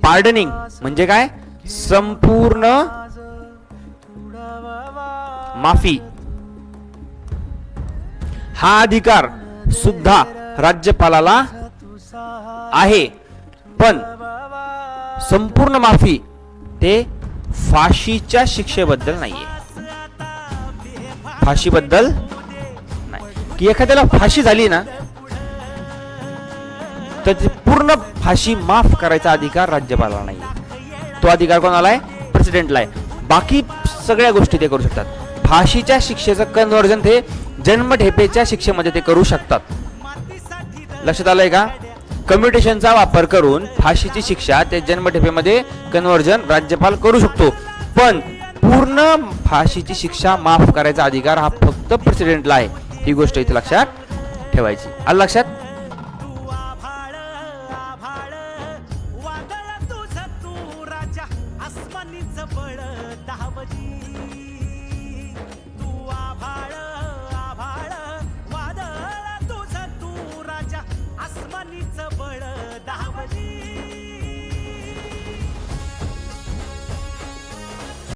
Pardoning म्हणजे काय? संपूर्ण माफी. हा अधिकार सुद्धा राज्यपालाला आहे, पण संपूर्ण माफी ते फाशीच्या शिक्षेबद्दल नाहीये. फाशीबद्दल नाही, की एखाद्याला फाशी झाली ना तर पूर्ण फाशी माफ करायचा अधिकार राज्यपालाला नाहीये. तो अधिकार कोणाला आहे? प्रेसिडेंटला आहे. बाकी सगळ्या गोष्टी ते करू शकतात. फाशीच्या शिक्षेचं कन्व्हर्जन ते जन्मठेपेच्या शिक्षेमध्ये ते करू शकतात. लक्षात आलंय का? कम्युटेशनचा वापर करून फाशीची शिक्षा ते जन्मठेपेमध्ये कन्व्हर्जन राज्यपाल करू शकतो, पण पूर्ण फाशीची शिक्षा माफ करायचा अधिकार हा फक्त प्रेसिडेंटला आहे. ही गोष्ट इथे लक्षात ठेवायची. आलं लक्षात? वादळ तुझ तू राजा, आसमानीच बळ दहावजी.